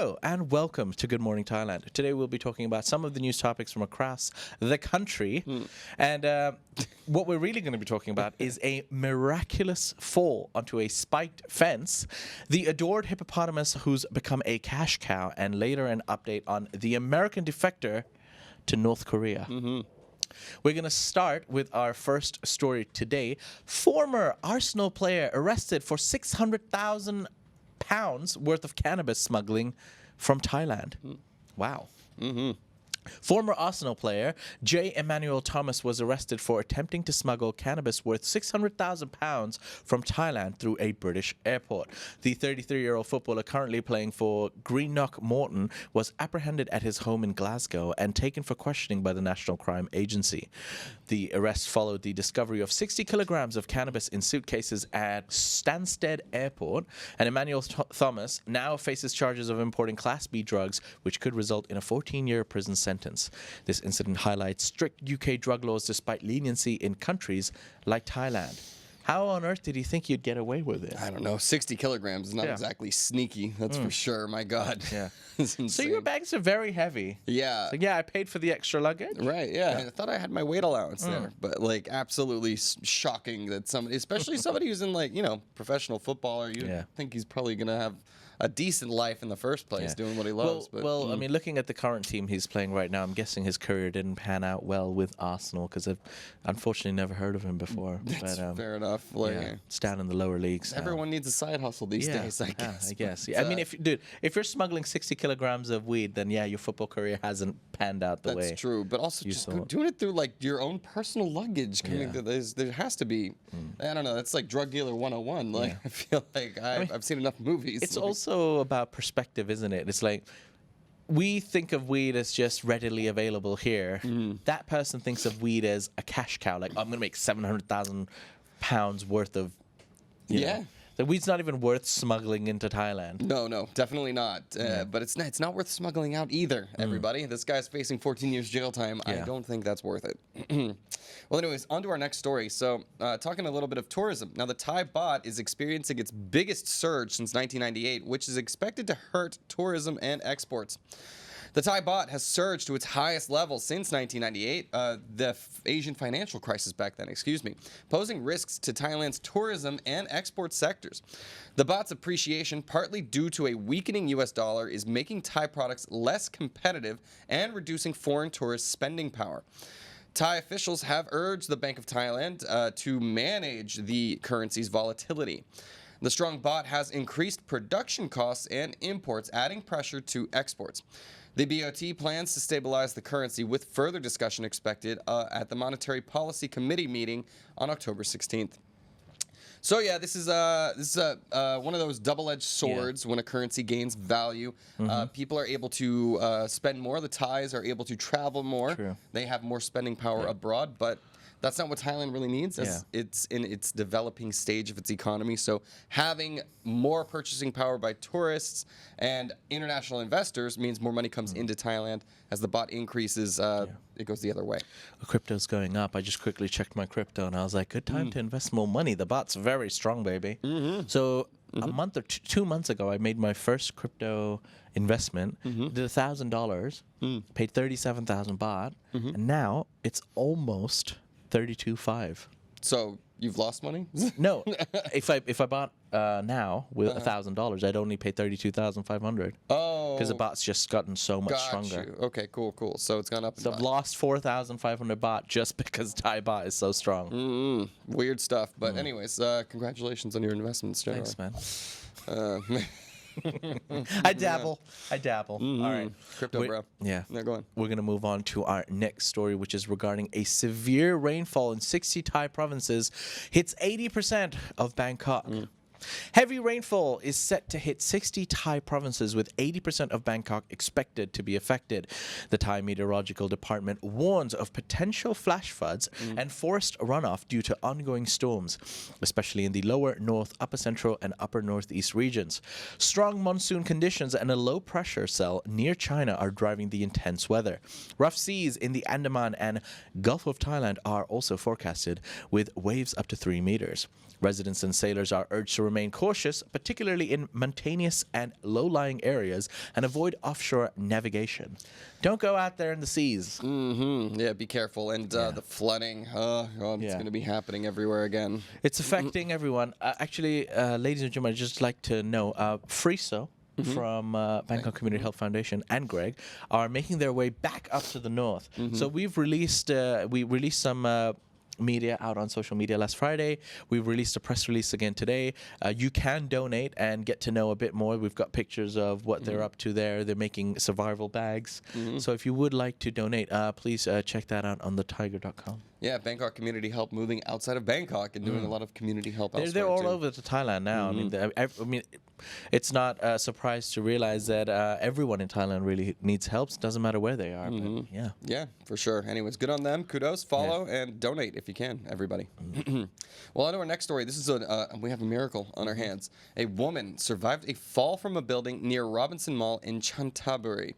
Hello and welcome to Good Morning Thailand. Today we'll be talking about some of the news topics from across the country. And what we're really going to be talking about is a miraculous fall onto a spiked fence, the adored hippopotamus who's become a cash cow, and later an update on the American defector to North Korea. We're going to start with our first story today. Former Arsenal player arrested for 600,000 pounds worth of cannabis smuggling from Thailand. Wow. Former Arsenal player J. Emmanuel Thomas was arrested for attempting to smuggle cannabis worth 600,000 pounds from Thailand through a British airport. The 33-year-old footballer, currently playing for Greenock Morton, was apprehended at his home in Glasgow and taken for questioning by the National Crime Agency. The arrest followed the discovery of 60 kilograms of cannabis in suitcases at Stansted Airport, and Emmanuel Thomas now faces charges of importing Class B drugs, which could result in a 14-year prison sentence. This incident highlights strict UK drug laws despite leniency in countries like Thailand. How on earth did he think you'd get away with it? I don't know. 60 kilograms is not exactly sneaky. That's for sure. My God. Yeah. So your bags are very heavy. Yeah. So yeah, I paid for the extra luggage. Right. Yeah. I thought I had my weight allowance there, but like absolutely shocking that somebody, especially somebody who's in like, professional football, or you think he's probably going to have a decent life in the first place doing what he loves. Well, I mean, looking at the current team he's playing right now, I'm guessing his career didn't pan out well with Arsenal because I've unfortunately never heard of him before. That's fair enough. Like, it's down in the lower leagues. Everyone needs a side hustle these days, I guess. I guess. I mean, if you're smuggling 60 kilograms of weed, then your football career hasn't panned out the way. That's true. But also just doing it through like your own personal luggage. There has to be, I don't know, that's like drug dealer 101. Like, I feel like I've seen enough movies. It's also about perspective, isn't it? It's like we think of weed as just readily available here. That person thinks of weed as a cash cow. Like, I'm going to make 700,000 pounds worth of, you know. The weed's not even worth smuggling into Thailand. No, definitely not. But it's not worth smuggling out either, everybody. This guy's facing 14 years jail time. I don't think that's worth it. Well, anyways, on to our next story. So, talking a little bit of tourism. Now, the Thai baht is experiencing its biggest surge since 1998, which is expected to hurt tourism and exports. The Thai baht has surged to its highest level since 1998, the Asian financial crisis back then, posing risks to Thailand's tourism and export sectors. The baht's appreciation, partly due to a weakening U.S. dollar, is making Thai products less competitive and reducing foreign tourist spending power. Thai officials have urged the Bank of Thailand to manage the currency's volatility. The strong baht has increased production costs and imports, adding pressure to exports. The BOT plans to stabilize the currency, with further discussion expected at the Monetary Policy Committee meeting on October 16th. So yeah, this is one of those double-edged swords when a currency gains value. People are able to spend more. The Thais are able to travel more. True. They have more spending power abroad, but that's not what Thailand really needs. It's in its developing stage of its economy. So having more purchasing power by tourists and international investors means more money comes into Thailand. As the baht increases, it goes the other way. Crypto's going up. I just quickly checked my crypto and I was like, good time to invest more money. The baht's very strong, baby. So a month or 2 months ago, I made my first crypto investment. Did $1,000, paid 37,000 baht, and now it's almost 32.5. So you've lost money? No, if I bought now with $1,000, I'd only pay 32,500. Oh, because the baht's just gotten so much stronger. Okay, cool. So it's gone up. So I've lost 4,500 baht just because Thai baht is so strong. Weird stuff. But anyways, congratulations on your investments, General. Thanks, man. I dabble. All right. Crypto, bro. Yeah. No, go on. We're going to move on to our next story, which is regarding a severe rainfall in 60 Thai provinces hits 80% of Bangkok. Heavy rainfall is set to hit 60 Thai provinces, with 80% of Bangkok expected to be affected. The Thai Meteorological Department warns of potential flash floods and forest runoff due to ongoing storms, especially in the lower north, upper central, and upper northeast regions. Strong monsoon conditions and a low pressure cell near China are driving the intense weather. Rough seas in the Andaman and Gulf of Thailand are also forecasted, with waves up to 3 meters. Residents and sailors are urged to remain cautious, particularly in mountainous and low-lying areas, and avoid offshore navigation. Don't go out there in the seas. Yeah, be careful. And the flooding, it's going to be happening everywhere again. It's affecting everyone. Actually, ladies and gentlemen, I'd just like to know, Friso from Bangkok Community Health Foundation and Greg are making their way back up to the north. So we've released some media out on social media last Friday. We've released a press release again today. You can donate and get to know a bit more. We've got pictures of what they're up to there. They're making survival bags. So if you would like to donate, please check that out on thetiger.com. Yeah, Bangkok Community Help moving outside of Bangkok and doing a lot of community help elsewhere. They're all too. over to Thailand now. I mean, it's not a surprise to realize that everyone in Thailand really needs help. It doesn't matter where they are. But Yeah, for sure. Anyways, good on them. Kudos. Follow and donate if you can, everybody. Well, on to our next story. This is we have a miracle on our hands. A woman survived a fall from a building near Robinson Mall in Chantaburi.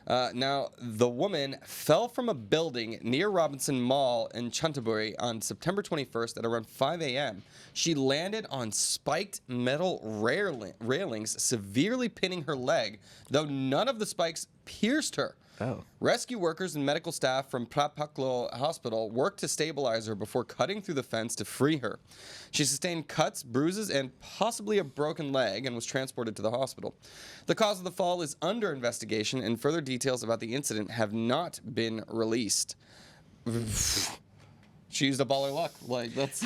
Now, the woman fell from a building near Robinson Mall in Chantaburi on September 21st at around 5 a.m. She landed on spiked metal railings, severely pinning her leg, though none of the spikes pierced her. Oh. Rescue workers and medical staff from Prapaklo Hospital worked to stabilize her before cutting through the fence to free her. She sustained cuts, bruises, and possibly a broken leg and was transported to the hospital. The cause of the fall is under investigation, and further details about the incident have not been released. She used a baller luck. Like that's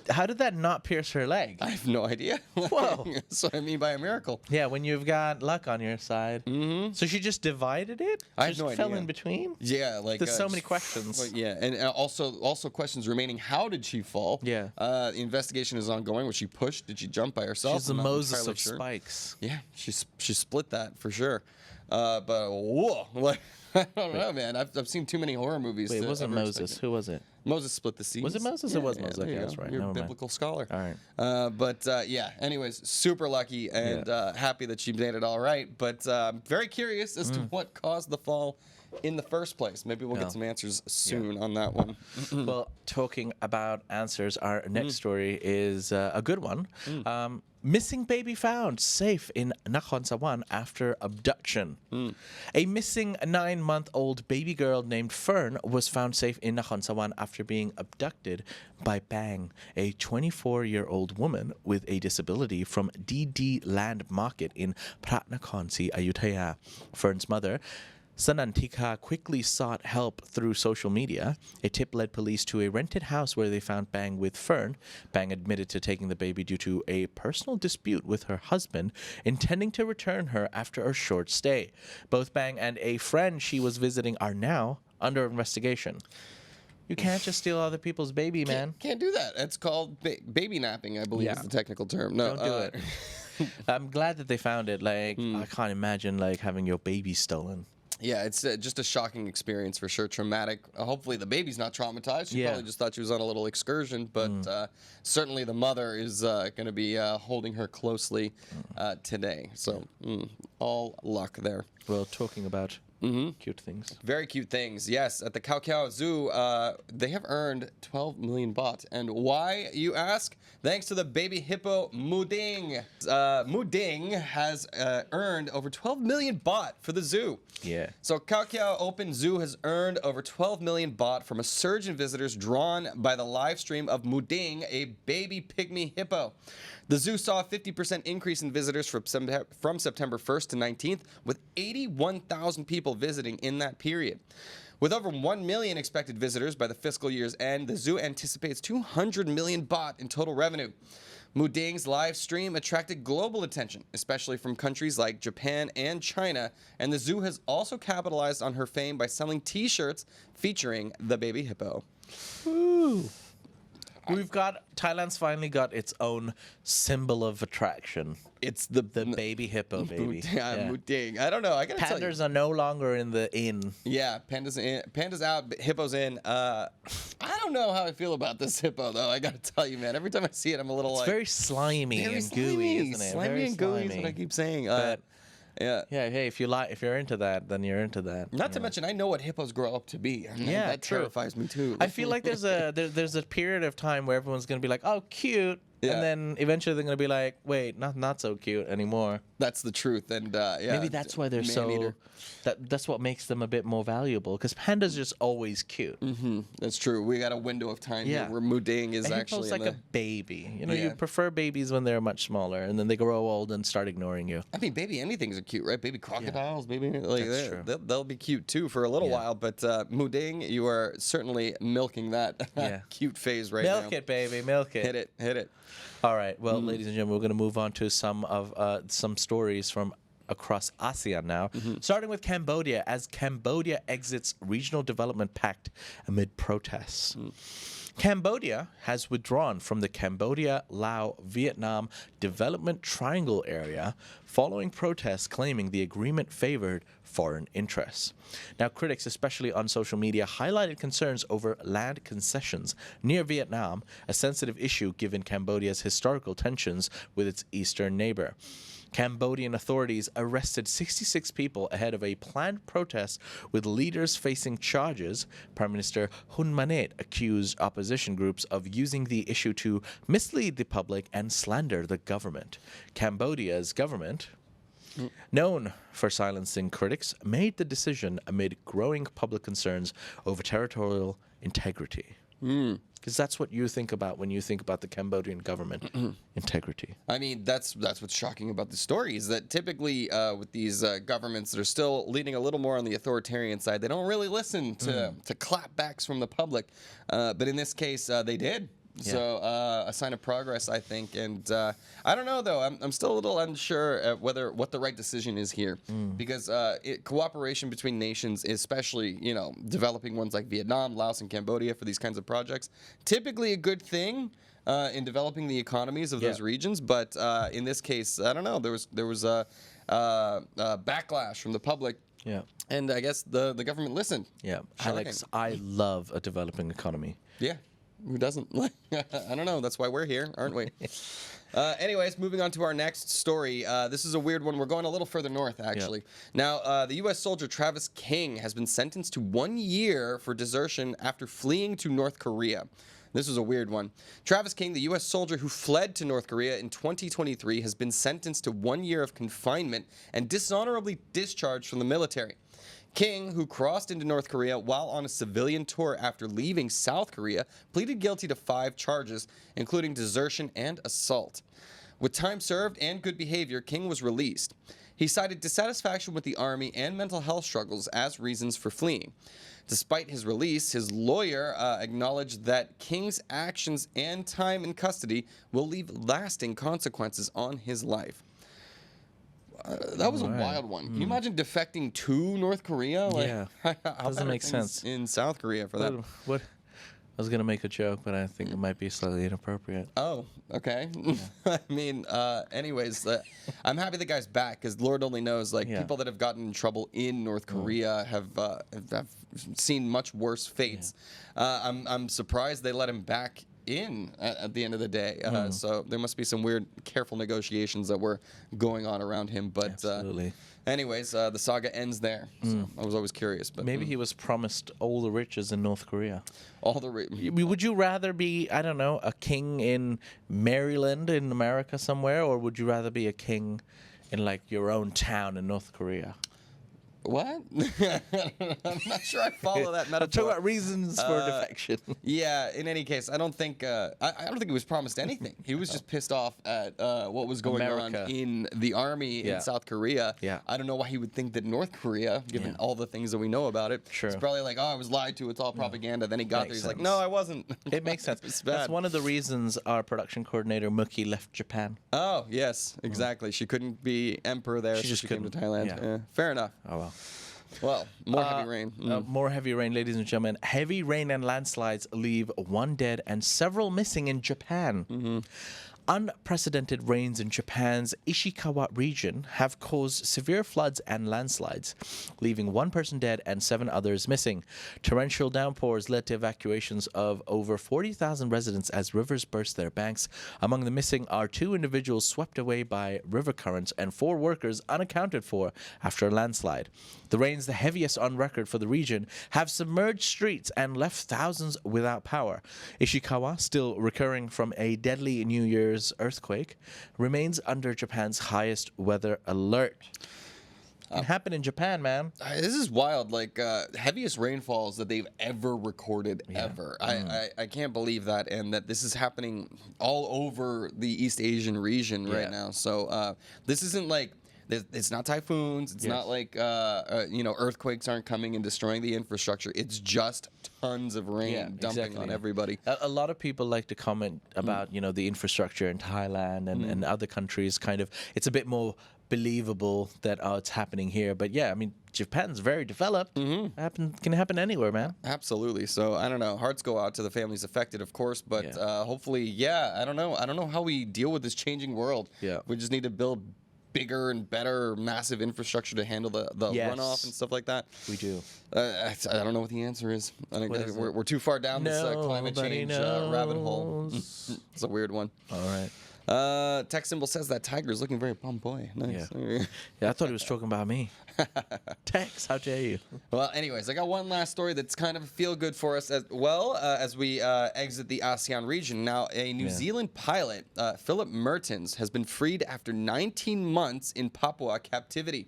How did that not pierce her leg? I have no idea. Whoa. That's what I mean by a miracle. Yeah, when you've got luck on your side. So she just divided it? I have no Just fell idea. in between? Yeah, like There's so many questions. Well, yeah, and also questions remaining. How did she fall? Yeah. The investigation is ongoing. Was she pushed? Did she jump by herself? She's the I'm not Moses entirely of sure. spikes. Yeah, she split that for sure. But whoa, like I don't know, man. I've seen too many horror movies. Wait, it to wasn't ever Moses. expect it. Who was it? Moses split the seas. Was it Moses? It was Moses. there Okay, you that's go. right. You're a Never mind. biblical scholar. All right. But yeah. Anyways, super lucky and happy that she made it all right. But very curious as to what caused the fall in the first place. Maybe we'll get some answers soon on that one. Well, talking about answers, our next story is a good one. Missing baby found safe in Nakhon, Sawan after abduction. A missing 9-month-old baby girl named Fern was found safe in Nakhon, Sawan after being abducted by Bang, a 24-year-old woman with a disability from DD Land Market in Pratnakhon, Ayutthaya. Fern's mother, Sanantika, quickly sought help through social media. A tip led police to a rented house where they found Bang with Fern. Bang admitted to taking the baby due to a personal dispute with her husband, intending to return her after a short stay. Both Bang and a friend she was visiting are now under investigation. You can't just steal other people's baby, man. Can't do that. It's called baby napping, I believe is the technical term. No, Don't do it. I'm glad that they found it. Like, I can't imagine like having your baby stolen. Yeah, it's just a shocking experience for sure. Traumatic. Hopefully the baby's not traumatized. She Yeah. probably just thought she was on a little excursion, but certainly the mother is going to be holding her closely today. So all luck there. Well, talking about cute things. Very cute things. Yes, at the Kheow Zoo, they have earned 12 million baht. And why, you ask? Thanks to the baby hippo Muding. Muding has earned over 12 million baht for the zoo. Yeah. So Kheow Open Zoo has earned over 12 million baht from a surge in visitors drawn by the live stream of Muding, a baby pygmy hippo. The zoo saw a 50% increase in visitors from September 1st to 19th, with 81,000 people visiting in that period. With over 1 million expected visitors by the fiscal year's end, the zoo anticipates 200 million baht in total revenue. Muding's live stream attracted global attention, especially from countries like Japan and China, and the zoo has also capitalized on her fame by selling t-shirts featuring the baby hippo. Woo. Thailand's finally got its own symbol of attraction. It's the baby hippo, baby. Muding. I don't know. I gotta tell you. Pandas are no longer in the inn. Yeah, pandas out, hippos in. I don't know how I feel about this hippo though. I gotta tell you, man. Every time I see it, I'm a little It's very slimy and gooey, isn't it? Slimy Very and gooey is what I keep saying. But yeah. yeah, hey, if you're into that, then you're into that. Not to mention, I know what hippos grow up to be. I mean, Yeah, that true. terrifies me too. I feel like there's a period of time where everyone's gonna be like, oh, cute, Yeah. And then eventually they're going to be like, wait, not so cute anymore. That's the truth. And yeah, Maybe that's why they're man-eater. that's what makes them a bit more valuable, because pandas are just always cute. That's true. We got a window of time Yeah. here where Muding is A actually hippo's like in a baby. You know, Yeah. you prefer babies when they're much smaller, and then they grow old and start ignoring you. I mean, baby anything's are cute, right? Baby crocodiles, baby like That's true. they'll be cute too for a little while. But Muding, you are certainly milking that Yeah. cute phase right Milk now. it, baby, milk it. Hit it. All right. Well, ladies and gentlemen, we're going to move on to some stories from across ASEAN now, starting with Cambodia, as Cambodia exits Regional Development Pact amid protests. Cambodia has withdrawn from the Cambodia-Laos-Vietnam Development Triangle area following protests claiming the agreement favored foreign interests. Now, critics, especially on social media, highlighted concerns over land concessions near Vietnam, a sensitive issue given Cambodia's historical tensions with its eastern neighbor. Cambodian authorities arrested 66 people ahead of a planned protest, with leaders facing charges. Prime Minister Hun Manet accused opposition groups of using the issue to mislead the public and slander the government. Cambodia's government, known for silencing critics, made the decision amid growing public concerns over territorial integrity. Because that's what you think about when you think about the Cambodian government, integrity. I mean, that's what's shocking about the story, is that typically with these governments that are still leaning a little more on the authoritarian side, they don't really listen to clapbacks from the public. But in this case, they did. Yeah. So a sign of progress, I think. And I don't know, though. I'm still a little unsure what the right decision is here, because cooperation between nations, especially developing ones like Vietnam, Laos, and Cambodia for these kinds of projects, typically a good thing in developing the economies of those regions. But in this case, I don't know. There was a backlash from the public. Yeah. And I guess the government listened. Yeah. Shocking. Alex, I love a developing economy. Yeah. Who doesn't? I don't know. That's why we're here, aren't we? Anyways, moving on to our next story. This is a weird one. We're going a little further north, actually. Now, the U.S. soldier Travis King has been sentenced to 1 year for desertion after fleeing to North Korea. This is a weird one. Travis King, the U.S. soldier who fled to North Korea in 2023, has been sentenced to 1 year of confinement and dishonorably discharged from the military. King, who crossed into North Korea while on a civilian tour after leaving South Korea, pleaded guilty to 5 charges, including desertion and assault. With time served and good behavior, King was released. He cited dissatisfaction with the army and mental health struggles as reasons for fleeing. Despite his release, his lawyer acknowledged that King's actions and time in custody will leave lasting consequences on his life. That was a wild one. Can you imagine defecting to North Korea? Yeah. How Doesn't bad are make things sense. in South Korea for that. What? I was going to make a joke, but I think it might be slightly inappropriate. Oh, okay. I mean, anyways, I'm happy the guy's back, because Lord only knows, people that have gotten in trouble in North Korea have seen much worse fates. I'm surprised they let him back in at the end of the day. So there must be some weird, careful negotiations that were going on around him. But Absolutely. Anyways, the saga ends there. So I was always curious. But Maybe he was promised all the riches in North Korea. all the Would you rather be, I don't know, a king in Maryland in America somewhere, or would you rather be a king in like your own town in North Korea? What? I'm not sure I follow that metaphor. Talk about reasons for defection. Yeah. In any case, I don't think he was promised anything. He was just pissed off at what was going America. on in the army in South Korea. Yeah. I don't know why he would think that North Korea, given all the things that we know about it, Sure. it's probably like, oh, I was lied to. It's all propaganda. Then he got there. Makes He's like, sense. no, I wasn't. It makes sense. It's bad. That's one of the reasons our production coordinator Mookie left Japan. Oh yes, exactly. She couldn't be emperor there. She so just she came to couldn't. Thailand. Yeah. Fair enough. Oh well. Well, more heavy rain. More heavy rain, ladies and gentlemen. Heavy rain and landslides leave 1 dead and several missing in Japan. Unprecedented rains in Japan's Ishikawa region have caused severe floods and landslides, leaving one person dead and 7 others missing. Torrential downpours led to evacuations of over 40,000 residents as rivers burst their banks. Among the missing are 2 individuals swept away by river currents and 4 workers unaccounted for after a landslide. The rains, the heaviest on record for the region, have submerged streets and left thousands without power. Ishikawa, still recovering from a deadly New Year's earthquake, remains under Japan's highest weather alert. It can happen in Japan, man. This is wild. Like, heaviest rainfalls that they've ever recorded, ever. I can't believe that, and that this is happening all over the East Asian region right now. So this isn't like... It's not typhoons. It's not like earthquakes aren't coming and destroying the infrastructure. It's just tons of rain dumping on everybody. A lot of people like to comment about the infrastructure in Thailand and other countries. Kind of, it's a bit more believable that it's happening here. But yeah, I mean, Japan's very developed. Can happen anywhere, man. Absolutely. So I don't know. Hearts go out to the families affected, of course. But hopefully, I don't know. I don't know how we deal with this changing world. Yeah, we just need to build bigger and better massive infrastructure to handle the runoff and stuff like that. We do. I don't know what the answer is. I think we're too far down this climate change rabbit hole. It's a weird one. All right. Text symbol says that Tiger is looking very pompoy. Nice. Yeah, I thought he was talking about me. Tex, how dare you? Well, anyways, I got one last story that's kind of feel good for us as well as we exit the ASEAN region. Now, a New Zealand pilot, Phillip Mehrtens, has been freed after 19 months in Papua captivity.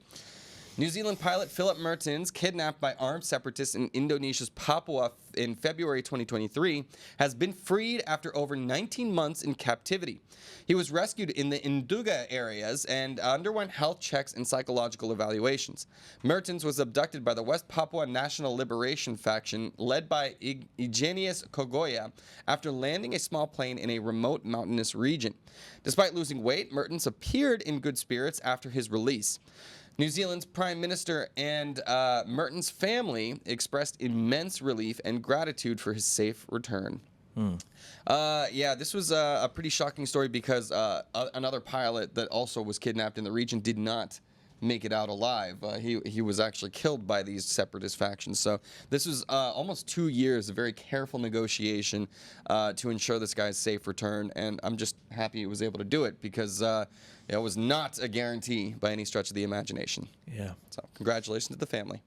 New Zealand pilot Phillip Mehrtens, kidnapped by armed separatists in Indonesia's Papua in February 2023, has been freed after over 19 months in captivity. He was rescued in the Induga areas and underwent health checks and psychological evaluations. Mehrtens was abducted by the West Papua National Liberation Faction led by Igenius Kogoya after landing a small plane in a remote mountainous region. Despite losing weight, Mehrtens appeared in good spirits after his release. New Zealand's Prime Minister and Mehrtens' family expressed immense relief and gratitude for his safe return. This was a pretty shocking story because another pilot that also was kidnapped in the region did not make it out alive. He was actually killed by these separatist factions. So this was almost 2 years of very careful negotiation to ensure this guy's safe return. And I'm just happy he was able to do it because it was not a guarantee by any stretch of the imagination. Yeah. So congratulations to the family.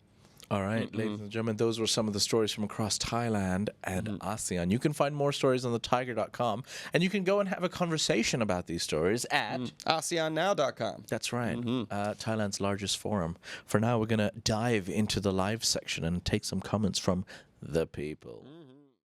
All right, ladies and gentlemen, those were some of the stories from across Thailand and ASEAN. You can find more stories on thetiger.com, and you can go and have a conversation about these stories at ASEANnow.com. That's right, Thailand's largest forum. For now, we're going to dive into the live section and take some comments from the people.